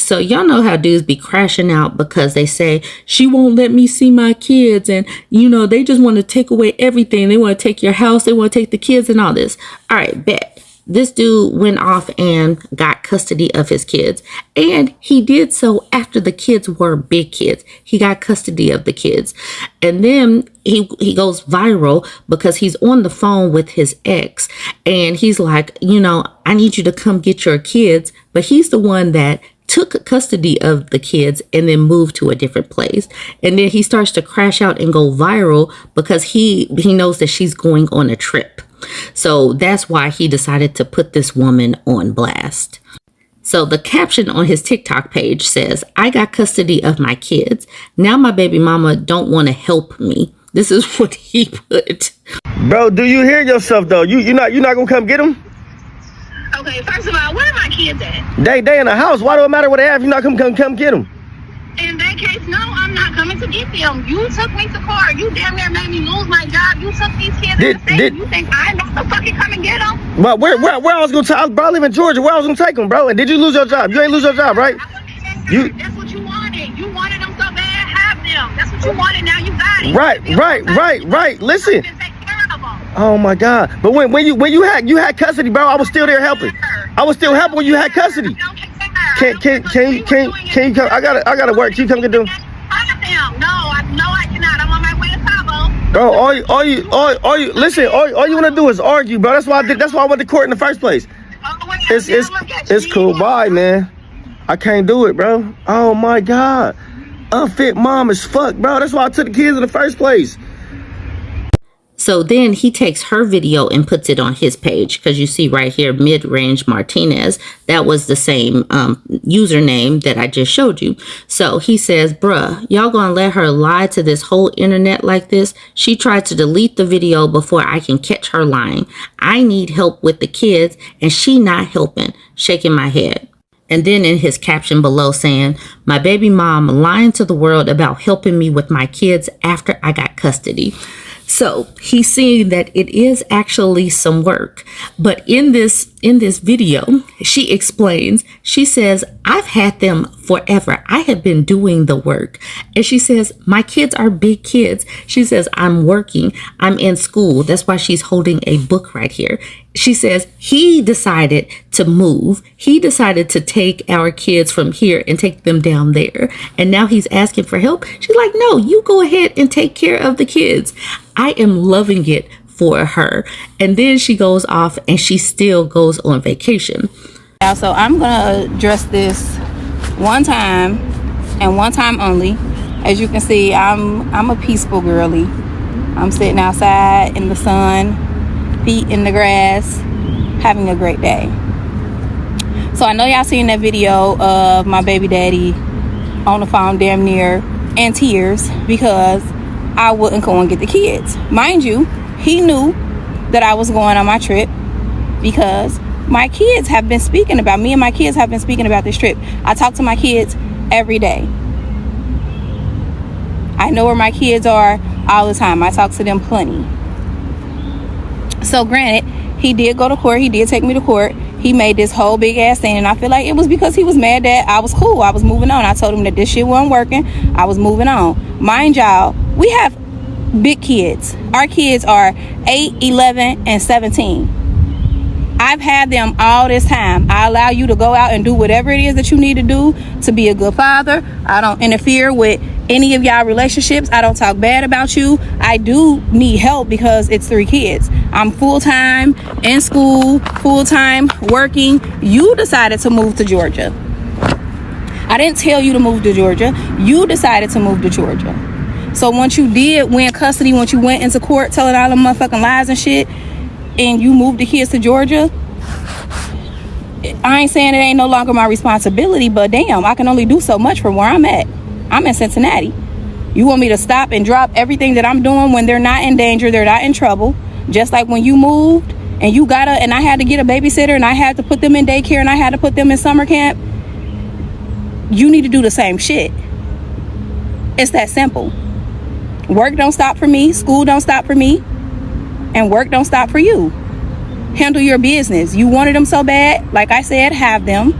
So y'all know how dudes be crashing out because they say, she won't let me see my kids. And, you know, they just want to take away everything. They want to take your house. They want to take the kids and all this. All right, bet. This dude went off and got custody of his kids. And he did so after the kids were big kids. He got custody of the kids. And then he goes viral because he's on the phone with his ex. And he's like, you know, I need you to come get your kids. But he's the one that took custody of the kids and then moved to a different place. And then he starts to crash out and go viral because he knows that she's going on a trip. So that's why he decided to put this woman on blast. So the caption on his TikTok page says, I got custody of my kids. Now my baby mama don't want to help me. This is what he put. Bro, do you hear yourself though? You're not gonna come get them? Okay, first of all, where are my kids at? They in the house. Why do it matter what they have? You're not come get them. In that case, no, I'm not coming to get them. You took me to court. You damn near made me lose my job. You took these kids in the state. You think I'm not gonna fucking come and get them? Well, where I was gonna take? Bro, I live in Georgia. Where I was gonna take them, bro? And did you lose your job? You ain't lose your job, right? That's what you wanted. You wanted them so bad. Have them. That's what you wanted. Now you got it. Right. Listen. Oh my God! But when you had custody, bro, I was still there helping. I was still helping when you had custody. Can you come? I gotta work. Can you come get them? No, I cannot. I'm on my way to Cabo. Bro, all you listen. All you wanna do is argue, bro. That's why I went to court in the first place. It's cool. Bye, man. I can't do it, bro. Oh my God, unfit mom as fuck, bro. That's why I took the kids in the first place. So then he takes her video and puts it on his page because you see right here, Mid-Range Martinez. That was the same username that I just showed you. So he says, bruh, y'all gonna let her lie to this whole internet like this? She tried to delete the video before I can catch her lying. I need help with the kids and she not helping, shaking my head. And then in his caption below saying, my baby mom lying to the world about helping me with my kids after I got custody. So he's seeing that it is actually some work. But in this video, she explains, she says, I've had them forever. I have been doing the work. And she says, my kids are big kids. She says, I'm working. I'm in school. That's why she's holding a book right here. She says, he decided to move. He decided to take our kids from here and take them down there. And now he's asking for help. She's like, no, you go ahead and take care of the kids. I am loving it for her. And then she goes off and she still goes on vacation. So I'm gonna address this one time and one time only. As you can see, I'm a peaceful girly. I'm sitting outside in the sun, feet in the grass, having a great day. So I know y'all seen that video of my baby daddy on the phone damn near in tears because I wouldn't go and get the kids. Mind you, he knew that I was going on my trip because my kids have been speaking about me and my kids have been speaking about this trip. I talk to my kids every day. I know where my kids are all the time. I talk to them plenty. So granted, he did go to court. He did take me to court. He made this whole big ass thing, and I feel like it was because he was mad that I was cool. I was moving on. I told him that this shit wasn't working. I was moving on. Mind y'all, we have big kids. Our kids are 8, 11, and 17. I've had them all this time. I allow you to go out and do whatever it is that you need to do to be a good father. I don't interfere with any of y'all relationships. I don't talk bad about you. I do need help because it's 3 kids. I'm full-time in school, full-time working. You decided to move to Georgia. I didn't tell you to move to Georgia. You decided to move to Georgia. So once you did win custody, once you went into court telling all them motherfucking lies and shit, and you moved the kids to Georgia, I ain't saying it ain't no longer my responsibility, but damn, I can only do so much from where I'm at. I'm in Cincinnati. You want me to stop and drop everything that I'm doing when they're not in danger, they're not in trouble? Just like when you moved and I had to get a babysitter and I had to put them in daycare and I had to put them in summer camp. You need to do the same shit. It's that simple. Work don't stop for me, school don't stop for me, and work don't stop for you. Handle your business. You wanted them so bad, like I said, have them.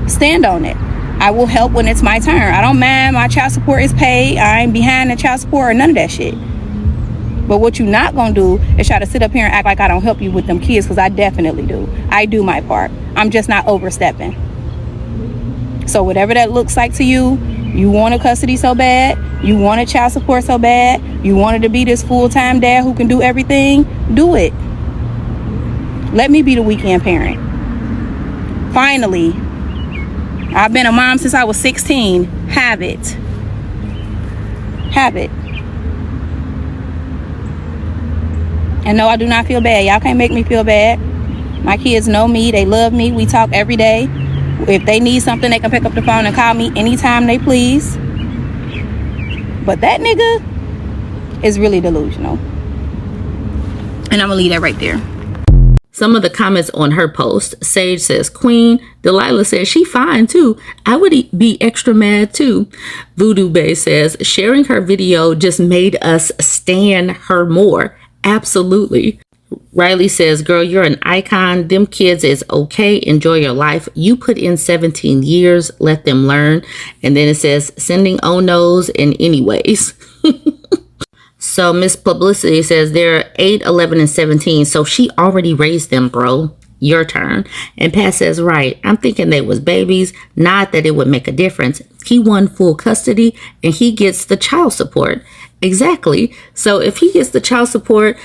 Stand on it. I will help when it's my turn. I don't mind my child support is paid. I ain't behind the child support or none of that shit. But what you're not gonna do is try to sit up here and act like I don't help you with them kids, because I definitely do. I do my part. I'm just not overstepping. So whatever that looks like to you, you want a custody so bad, you want a child support so bad, you wanted to be this full-time dad who can do everything, do it. Let me be the weekend parent. Finally, I've been a mom since I was 16. Have it. Have it. And no, I do not feel bad. Y'all can't make me feel bad. My kids know me. They love me. We talk every day. If they need something, they can pick up the phone and call me anytime they please. But that nigga is really delusional. And I'm gonna leave that right there. Some of the comments on her post, Sage says, Queen. Delilah says, she fine too. I would be extra mad too. Voodoo Bay says, sharing her video just made us stan her more. Absolutely. Riley says, girl, you're an icon. Them kids is okay. Enjoy your life. You put in 17 years. Let them learn. And then it says, sending oh no's in anyways. So Miss Publicity says they're 8, 11, and 17. So she already raised them, bro. Your turn. And Pat says, right. I'm thinking they was babies. Not that it would make a difference. He won full custody and he gets the child support. Exactly. So if he gets the child support,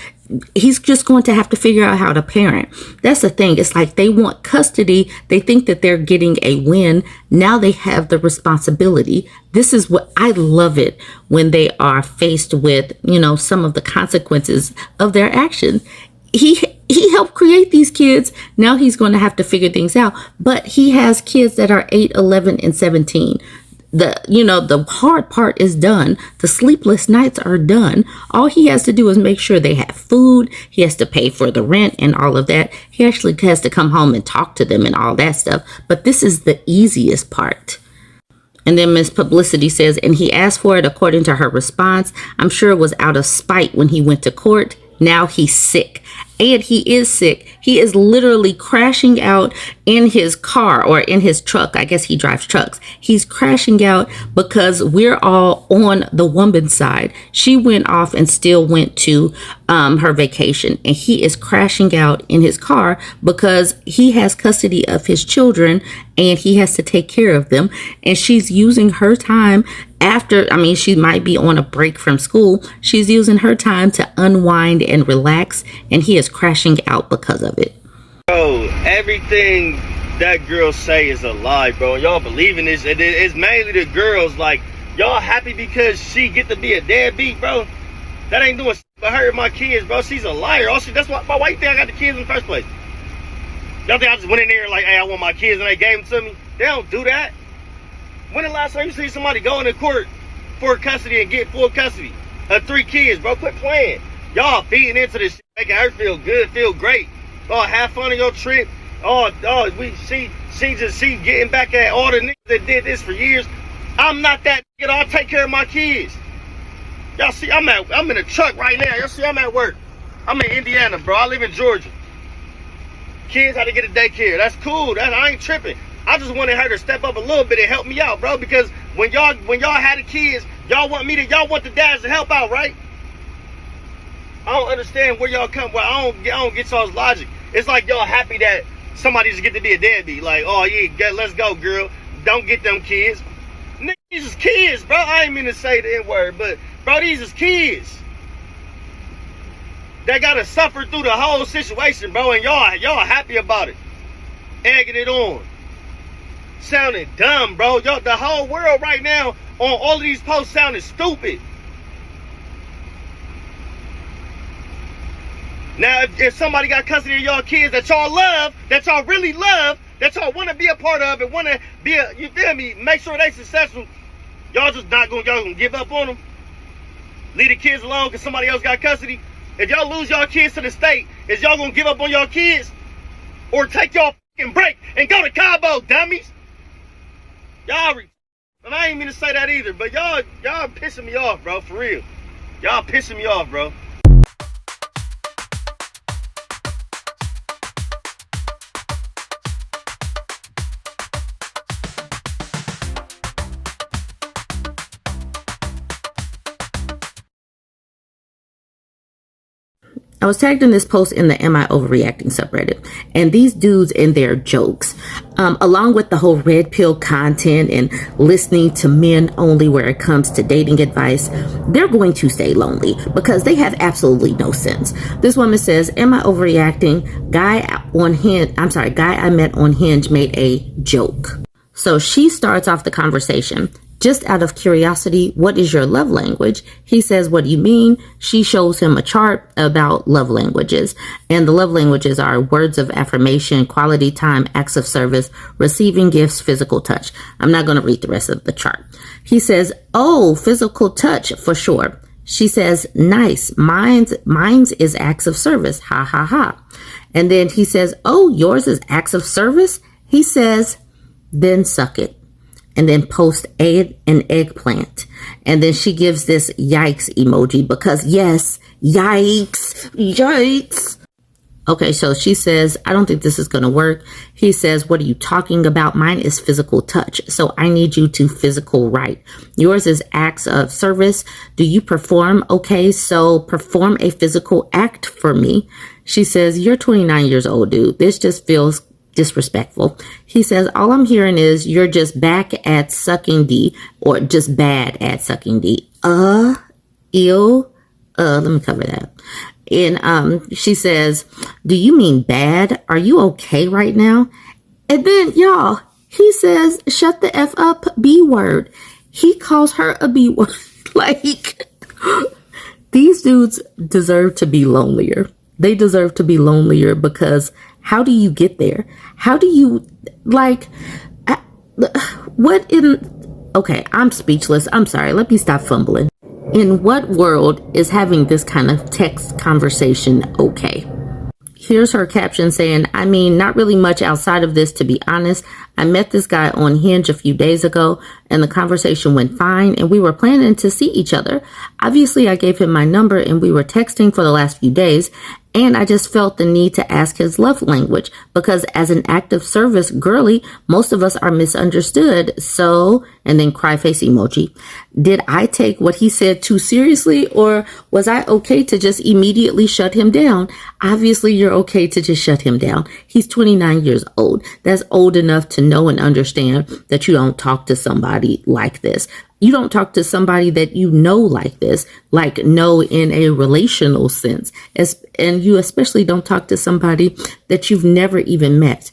he's just going to have to figure out how to parent. That's the thing. It's like they want custody. They think that they're getting a win. Now they have the responsibility. This is what I love it when they are faced with, you know, some of the consequences of their actions. He helped create these kids. Now he's going to have to figure things out. But he has kids that are 8, 11, and 17. The hard part is done. The sleepless nights are done. All he has to do is make sure they have food. He has to pay for the rent and all of that. He actually has to come home and talk to them and all that stuff. But this is the easiest part. And then Miss Publicity says, and he asked for it according to her response. I'm sure it was out of spite when he went to court. Now he's sick. And he is sick. He is literally crashing out in his car or in his truck. I guess he drives trucks. He's crashing out because we're all on the woman's side. She went off and still went to her vacation. And he is crashing out in his car because he has custody of his children and he has to take care of them. And she's using her time after, she might be on a break from school. She's using her time to unwind and relax. And he is crashing out because of it. Bro, everything that girls say is a lie, bro. Y'all believe in this. It's mainly the girls. Like, y'all happy because she get to be a deadbeat, bro? That ain't doing shit but hurting my kids, bro. She's a liar. That's why you think I got the kids in the first place? Y'all think I just went in there like, hey, I want my kids and they gave them to me? They don't do that. When the last time you see somebody go into court for custody and get full custody of 3 kids, bro? Quit playing. Y'all feeding into this shit, making her feel good, feel great. Oh, have fun on your trip. She getting back at all the niggas that did this for years. I'm not that nigga. I'll take care of my kids. Y'all see, I'm in a truck right now. Y'all see, I'm at work. I'm in Indiana, bro. I live in Georgia. Kids had to get a daycare. That's cool. I ain't tripping. I just wanted her to step up a little bit and help me out, bro. Because when y'all had the kids, y'all want the dads to help out, right? I don't understand where y'all come. Well, I don't get y'all's logic. It's like y'all happy that somebody just get to be a deadbeat. Like, oh yeah, let's go, girl. Don't get them kids. Nigga, these is kids, bro. I ain't mean to say the N-word, but bro, these is kids. They gotta suffer through the whole situation, bro, and y'all happy about it. Egging it on. Sounding dumb, bro. Y'all, the whole world right now on all of these posts sounding stupid. Now, if somebody got custody of y'all kids that y'all love, that y'all really love, that y'all want to be a part of and want to be you feel me, make sure they successful, y'all gonna give up on them? Leave the kids alone because somebody else got custody? If y'all lose y'all kids to the state, is y'all gonna give up on y'all kids? Or take y'all fucking break and go to Cabo, dummies? Y'all, and I ain't mean to say that either, but y'all pissing me off, bro, for real. Y'all pissing me off, bro. I was tagged in this post in the Am I Overreacting subreddit, and these dudes and their jokes, along with the whole red pill content and listening to men only where it comes to dating advice, they're going to stay lonely because they have absolutely no sense. This woman says, am I overreacting? Guy I met on Hinge made a joke. So she starts off the conversation. Just out of curiosity, what is your love language? He says, what do you mean? She shows him a chart about love languages. And the love languages are words of affirmation, quality time, acts of service, receiving gifts, physical touch. I'm not going to read the rest of the chart. He says, oh, physical touch for sure. She says, nice. Mine's is acts of service. Ha, ha, ha. And then he says, oh, yours is acts of service? He says, then suck it. And then post an eggplant. And then she gives this yikes emoji because yes, yikes. Okay, so she says, I don't think this is going to work. He says, what are you talking about? Mine is physical touch. So I need you to physical right. Yours is acts of service. Do you perform? Okay, so perform a physical act for me. She says, you're 29 years old, dude. This just feels disrespectful. He says, all I'm hearing is you're just back at sucking D or just bad at sucking D. Ew. Let me cover that. And she says, do you mean bad? Are you okay right now? And then y'all, he says, shut the F up, B word. He calls her a B word. Like, these dudes deserve to be lonelier. They deserve to be lonelier because how do you get there? How do you, like, okay, I'm speechless. I'm sorry. Let me stop fumbling. In what world is having this kind of text conversation okay? Here's her caption saying, I mean, not really much outside of this, to be honest. I met this guy on Hinge a few days ago and the conversation went fine and we were planning to see each other. Obviously, I gave him my number and we were texting for the last few days. And I just felt the need to ask his love language because as an act of service girly, most of us are misunderstood. So, and then cry face emoji. Did I take what he said too seriously or was I okay to just immediately shut him down? Obviously, you're okay to just shut him down. He's 29 years old. That's old enough to know and understand that you don't talk to somebody like this. You don't talk to somebody that you know like this, like know in a relational sense. And you especially don't talk to somebody that you've never even met.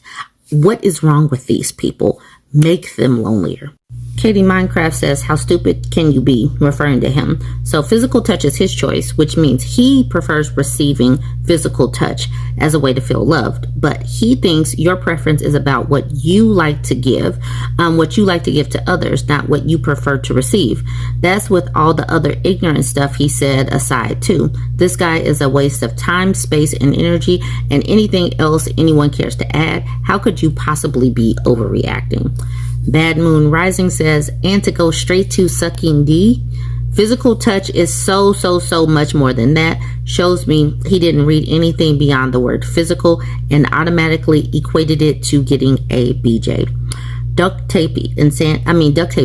What is wrong with these people? Make them lonelier. Katie Minecraft says, how stupid can you be? Referring to him. So physical touch is his choice, which means he prefers receiving physical touch as a way to feel loved. But he thinks your preference is about what you like to give to others, not what you prefer to receive. That's with all the other ignorant stuff he said aside too. This guy is a waste of time, space, and energy, and anything else anyone cares to add. How could you possibly be overreacting? Bad Moon Rising says, and to go straight to sucking D, physical touch is so much more than that. Shows me he didn't read anything beyond the word physical and automatically equated it to getting a BJ. Duct Tape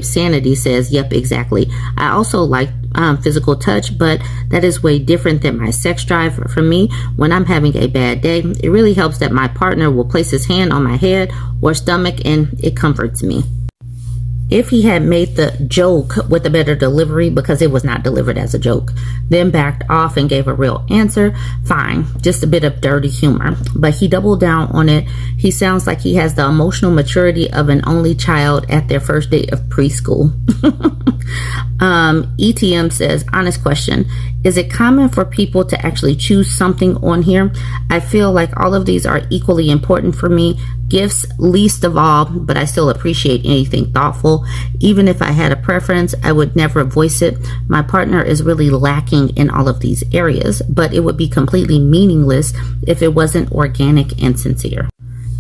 Sanity says, yep, exactly. I also like physical touch, but that is way different than my sex drive. For me, when I'm having a bad day, it really helps that my partner will place his hand on my head or stomach and it comforts me. If he had made the joke with a better delivery, because it was not delivered as a joke, then backed off and gave a real answer, fine, just a bit of dirty humor. But he doubled down on it. He sounds like he has the emotional maturity of an only child at their first day of preschool. ETM says, honest question, is it common for people to actually choose something on here? I feel like all of these are equally important for me. Gifts least of all, but I still appreciate anything thoughtful. Even if I had a preference, I would never voice it. My partner is really lacking in all of these areas, but it would be completely meaningless if it wasn't organic and sincere.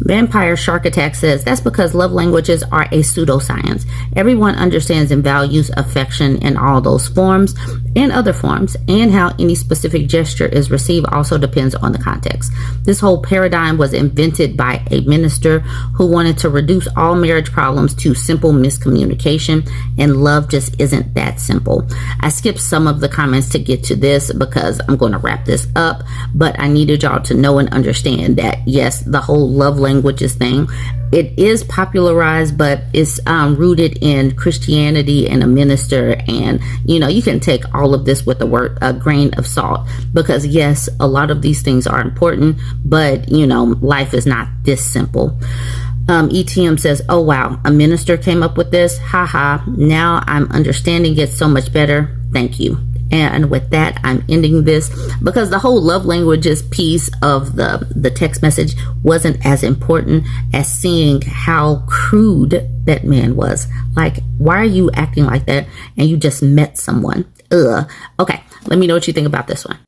Vampire Shark Attack says that's because love languages are a pseudoscience. Everyone understands and values affection in all those forms and other forms, and how any specific gesture is received also depends on the context. This whole paradigm was invented by a minister who wanted to reduce all marriage problems to simple miscommunication, and love just isn't that simple. I skipped some of the comments to get to this because I'm going to wrap this up, but I needed y'all to know and understand that yes, the whole love languages thing, it is popularized, but it's rooted in Christianity and a minister, and you can take all of this with a grain of salt, because yes, a lot of these things are important, but life is not this simple. ETM says, oh wow, a minister came up with this, haha, now I'm understanding it so much better, thank you. And with that, I'm ending this because the whole love languages piece of the text message wasn't as important as seeing how crude that man was. Like, why are you acting like that? And you just met someone. Ugh. Okay, let me know what you think about this one.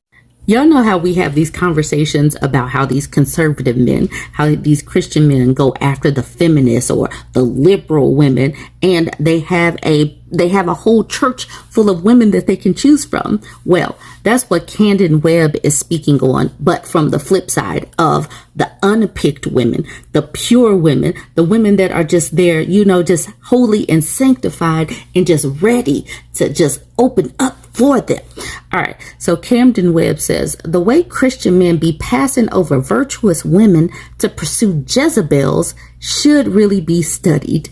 Y'all know how we have these conversations about how these conservative men, how these Christian men go after the feminists or the liberal women, and they have a whole church full of women that they can choose from. Well, that's what Camden Webb is speaking on, but from the flip side of the unpicked women, the pure women, the women that are just there, just holy and sanctified and just ready to just open up for them. All right. So Camden Webb says, the way Christian men be passing over virtuous women to pursue Jezebels should really be studied.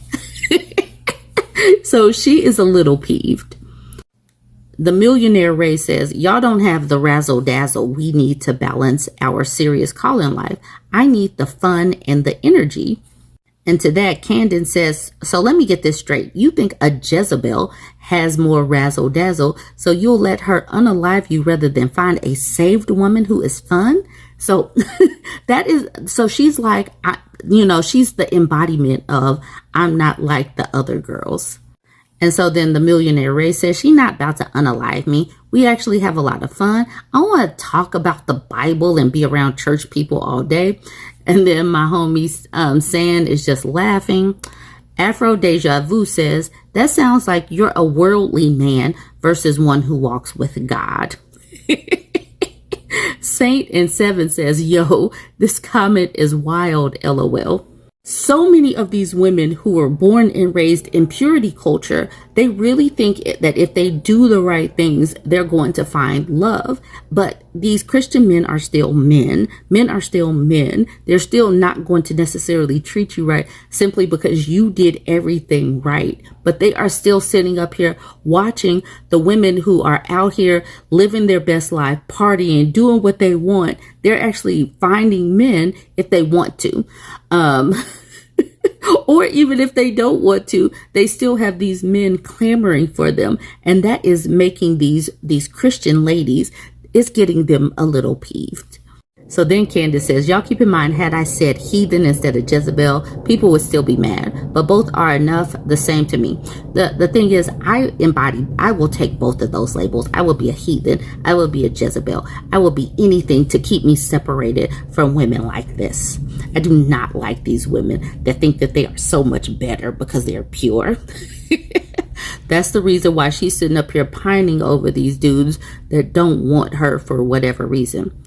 So she is a little peeved. The Millionaire Ray says, y'all don't have the razzle dazzle we need to balance our serious call in life. I need the fun and the energy. And to that, Camden says, so let me get this straight. You think a Jezebel has more razzle dazzle, so you'll let her unalive you rather than find a saved woman who is fun? So she's like, she's the embodiment of I'm not like the other girls. And so then the Millionaire Ray says, she's not about to unalive me. We actually have a lot of fun. I want to talk about the Bible and be around church people all day. And then my homie Sand is just laughing. Afro Deja Vu says, that sounds like you're a worldly man versus one who walks with God. Saint in 7 says, yo, this comment is wild, LOL. So many of these women who were born and raised in purity culture, they really think that if they do the right things, they're going to find love. But these Christian men are still men. Men are still men. They're still not going to necessarily treat you right simply because you did everything right. But they are still sitting up here watching the women who are out here living their best life, partying, doing what they want. They're actually finding men if they want to. Or even if they don't want to, they still have these men clamoring for them. And that is making these Christian ladies, it's getting them a little peeved. So then Candace says, y'all keep in mind, had I said heathen instead of Jezebel, people would still be mad. But both are enough the same to me. The thing is, I will take both of those labels. I will be a heathen. I will be a Jezebel. I will be anything to keep me separated from women like this. I do not like these women that think that they are so much better because they're pure. That's the reason why she's sitting up here pining over these dudes that don't want her for whatever reason.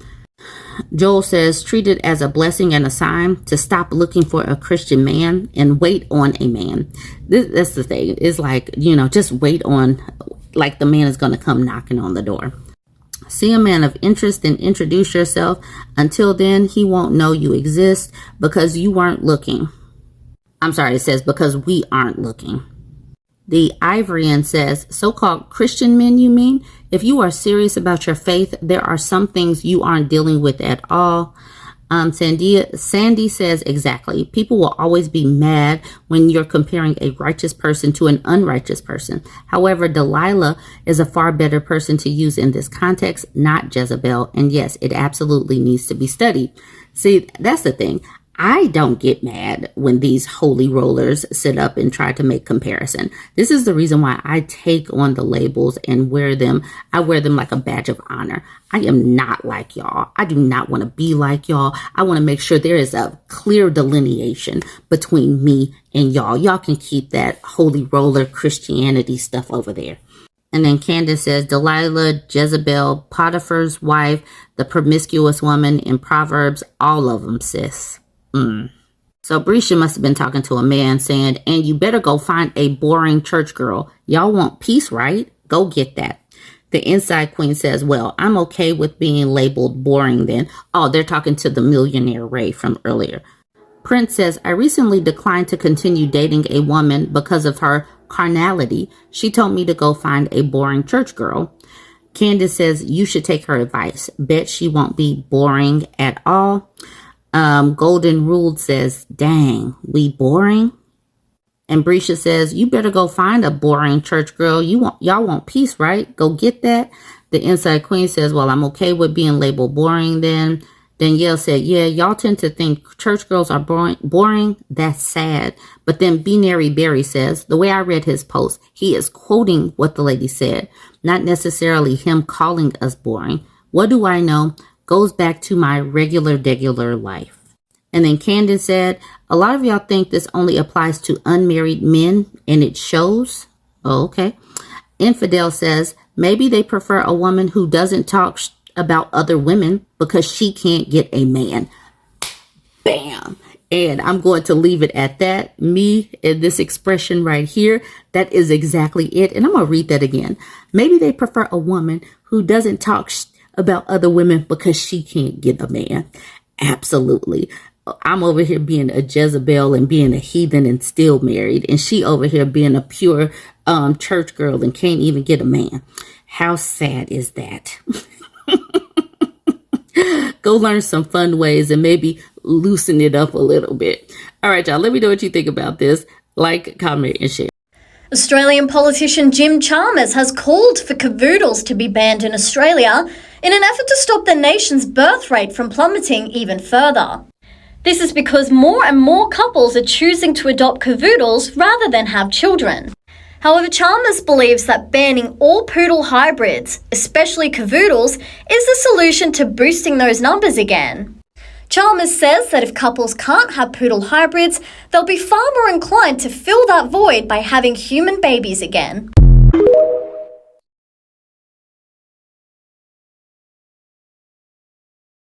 Joel says, treat it as a blessing and a sign to stop looking for a Christian man and wait on a man. That's the thing. It's like, just wait on, like the man is going to come knocking on the door. See a man of interest and introduce yourself. Until then, he won't know you exist because you weren't looking. I'm sorry, it says because we aren't looking. The Ivorian says, so-called Christian men, you mean? If you are serious about your faith, there are some things you aren't dealing with at all. Sandy says, exactly. People will always be mad when you're comparing a righteous person to an unrighteous person. However, Delilah is a far better person to use in this context, not Jezebel. And yes, it absolutely needs to be studied. See, that's the thing. I don't get mad when these holy rollers sit up and try to make comparison. This is the reason why I take on the labels and wear them. I wear them like a badge of honor. I am not like y'all. I do not want to be like y'all. I want to make sure there is a clear delineation between me and y'all. Y'all can keep that holy roller Christianity stuff over there. And then Candace says, Delilah, Jezebel, Potiphar's wife, the promiscuous woman in Proverbs, all of them, sis. So Brisha must have been talking to a man saying, and you better go find a boring church girl. Y'all want peace, right? Go get that. The inside queen says, well, I'm okay with being labeled boring then. Oh, they're talking to the millionaire Ray from earlier. Prince says, I recently declined to continue dating a woman because of her carnality. She told me to go find a boring church girl. Candace says, you should take her advice. Bet she won't be boring at all. Golden Ruled says, dang, we boring? And Brisha says, you better go find a boring church girl. Y'all want peace, right? Go get that. The inside queen says, well, I'm okay with being labeled boring then. Danielle said, yeah, y'all tend to think church girls are boring. That's sad. But then Binary Berry says, the way I read his post, he is quoting what the lady said, not necessarily him calling us boring. What do I know? Goes back to my regular life. And then Candace said, a lot of y'all think this only applies to unmarried men, and it shows. Oh, okay. Infidel says, maybe they prefer a woman who doesn't talk about other women because she can't get a man. Bam. And I'm going to leave it at that. Me and this expression right here, that is exactly it. And I'm going to read that again. Maybe they prefer a woman who doesn't talk about other women because she can't get a man. Absolutely. I'm over here being a Jezebel and being a heathen and still married. And she over here being a pure church girl and can't even get a man. How sad is that? Go learn some fun ways and maybe loosen it up a little bit. All right, y'all, let me know what you think about this. Like, comment, and share. Australian politician Jim Chalmers has called for cavoodles to be banned in Australia in an effort to stop the nation's birth rate from plummeting even further. This is because more and more couples are choosing to adopt cavoodles rather than have children. However, Chalmers believes that banning all poodle hybrids, especially cavoodles, is the solution to boosting those numbers again. Chalmers says that if couples can't have poodle hybrids, they'll be far more inclined to fill that void by having human babies again.